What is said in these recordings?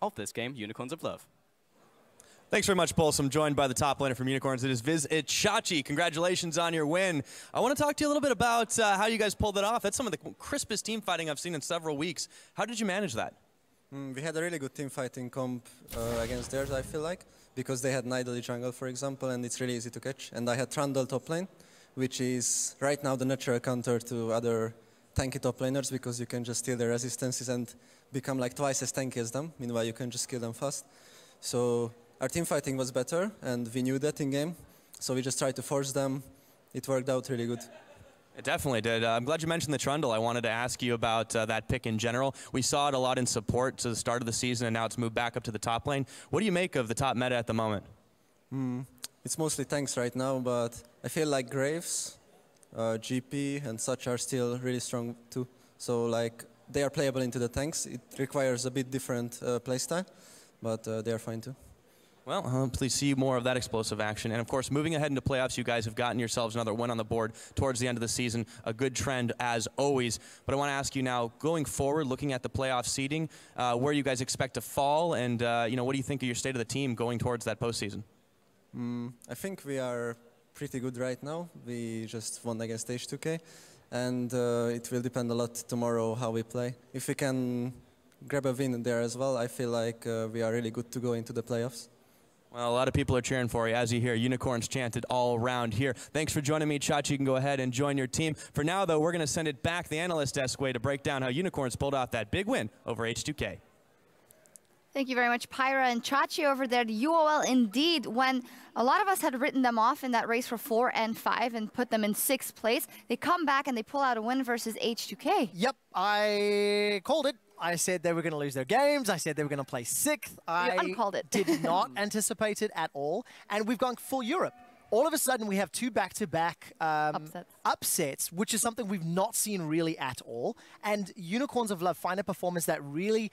of this game, Unicorns of Love. Thanks very much, Pulse. I'm joined by the top laner from Unicorns. It is Viz Ichachi. Congratulations on your win. I want to talk to you a little bit about how you guys pulled it off. That's some of the crispest team fighting I've seen in several weeks. How did you manage that? We had a really good team fighting comp against theirs, I feel like, because they had Nidalee jungle, for example, and it's really easy to catch. And I had Trundle top lane, which is right now the natural counter to other tanky top laners, because you can just steal their resistances and become like twice as tanky as them. Meanwhile, you can just kill them fast. So our team fighting was better, and we knew that in game. So we just tried to force them. It worked out really good. It definitely did. I'm glad you mentioned the Trundle. I wanted to ask you about that pick in general. We saw it a lot in support to the start of the season, and now it's moved back up to the top lane. What do you make of the top meta at the moment? It's mostly tanks right now, but I feel like Graves, GP, and such are still really strong too. So like they are playable into the tanks. It requires a bit different playstyle, but they are fine too. Well, please see more of that explosive action. And of course, moving ahead into playoffs, you guys have gotten yourselves another win on the board towards the end of the season. A good trend as always. But I want to ask you now, going forward, looking at the playoff seeding, where you guys expect to fall, and what do you think of your state of the team going towards that postseason? I think we are pretty good right now. We just won against H2K, and it will depend a lot tomorrow how we play. If we can grab a win there as well, I feel like we are really good to go into the playoffs. Well, a lot of people are cheering for you. As you hear, Unicorns chanted all around here. Thanks for joining me, Chachi. You can go ahead and join your team. For now, though, we're going to send it back the analyst desk way to break down how Unicorns pulled off that big win over H2K. Thank you very much, Pyra and Chachi over there. The UOL, indeed, when a lot of us had written them off in that race for 4 and 5 and put them in 6th place, they come back and they pull out a win versus H2K. Yep, I called it. I said they were going to lose their games. I said they were going to play 6th. I uncalled it. did not anticipate it at all. And we've gone full Europe. All of a sudden, we have 2 back-to-back upsets, which is something we've not seen really at all. And Unicorns of Love find a performance that really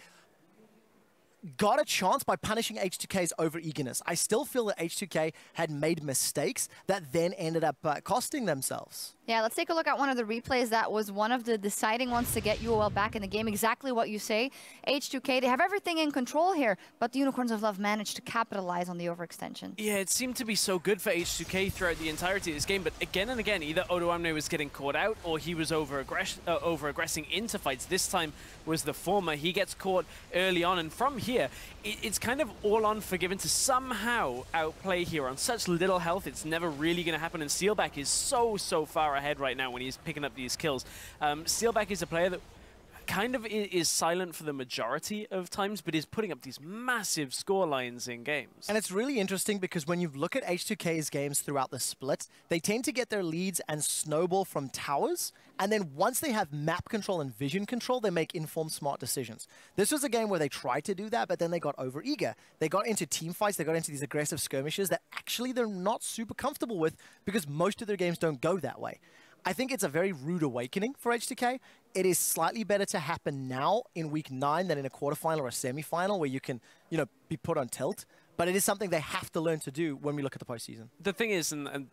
got a chance by punishing H2K's over-eagerness. I still feel that H2K had made mistakes that then ended up costing themselves. Yeah, let's take a look at one of the replays. That was one of the deciding ones to get UOL back in the game. Exactly what you say. H2K, they have everything in control here, but the Unicorns of Love managed to capitalize on the overextension. Yeah, it seemed to be so good for H2K throughout the entirety of this game, but again and again, either Odoamne was getting caught out or he was over-aggressing into fights. This time was the former. He gets caught early on, and from here, it's kind of all on Forgiven to somehow outplay here on such little health. It's never really going to happen, and Steelback is so far ahead right now when he's picking up these kills. Steelback is a player that kind of is silent for the majority of times, but is putting up these massive score lines in games. And it's really interesting because when you look at H2K's games throughout the split, they tend to get their leads and snowball from towers, and then once they have map control and vision control, they make informed, smart decisions. This was a game where they tried to do that, but then they got over-eager. They got into team fights, they got into these aggressive skirmishes that actually they're not super comfortable with because most of their games don't go that way. I think it's a very rude awakening for H2K. It is slightly better to happen now in week 9 than in a quarterfinal or a semifinal where you can, be put on tilt. But it is something they have to learn to do when we look at the postseason. The thing is, and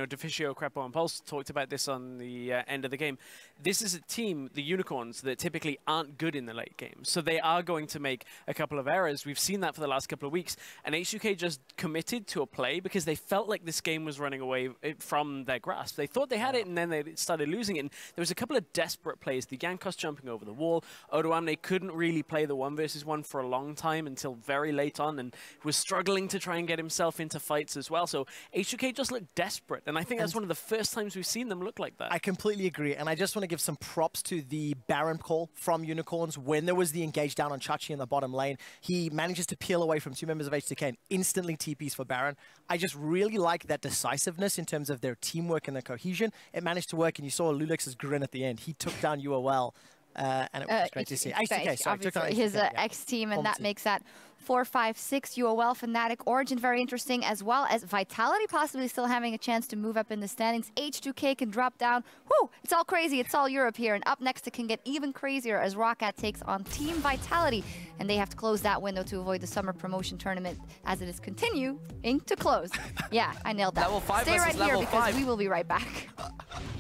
Deficio, Krepo, and Pulse talked about this on the end of the game, this is a team, the Unicorns, that typically aren't good in the late game. So they are going to make a couple of errors. We've seen that for the last couple of weeks. And H2K just committed to a play because they felt like this game was running away from their grasp. They thought they had it, and then they started losing it. And there was a couple of desperate plays. The Jankos jumping over the wall. Odoamne couldn't really play the 1v1 for a long time until very late on, and was struggling to try and get himself into fights as well. So H2K just looked desperate, and I think that's one of the first times we've seen them look like that. I completely agree, and I just want to give some props to the Baron call from Unicorns. When there was the engage down on Chachi in the bottom lane, he manages to peel away from 2 members of H2K and instantly TPs for Baron. I just really like that decisiveness in terms of their teamwork and their cohesion. It managed to work, and you saw Lulex's grin at the end. He took down UOL. And it was great to see. H2K, sorry, his X-team, and that makes that 4-5-6 UOL, Fnatic, Origin very interesting, as well as Vitality possibly still having a chance to move up in the standings. H2K can drop down. Whoo! It's all crazy. It's all Europe here. And up next, it can get even crazier as Roccat takes on Team Vitality. And they have to close that window to avoid the summer promotion tournament as it is continuing to close. Yeah, I nailed that. Level 5 Stay right versus here level because 5. we will be right back.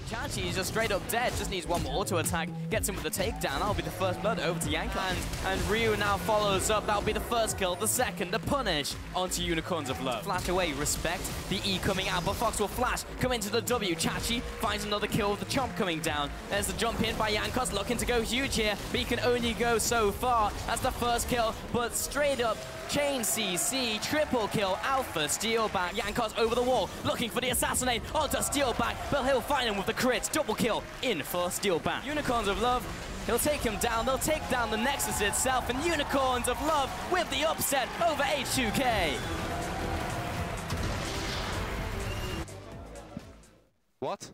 Chachi is just straight up dead, just needs one more auto attack, gets him with the takedown. That'll be the first blood over to Jankos. And Ryu now follows up. That'll be the first kill, the second, the punish onto Unicorns of Love. Flash away, respect the E coming out, but Fox will flash, come into the W. Chachi finds another kill with the chomp coming down. There's the jump in by Jankos, looking to go huge here, but he can only go so far. That's the first kill, but straight up chain CC, triple kill, Alpha, steal back, Jankos over the wall, looking for the assassinate, onto steal back, but he'll find him with the crits, double kill, in for steal back. Unicorns of Love, he'll take him down, they'll take down the Nexus itself, and Unicorns of Love with the upset over H2K. What?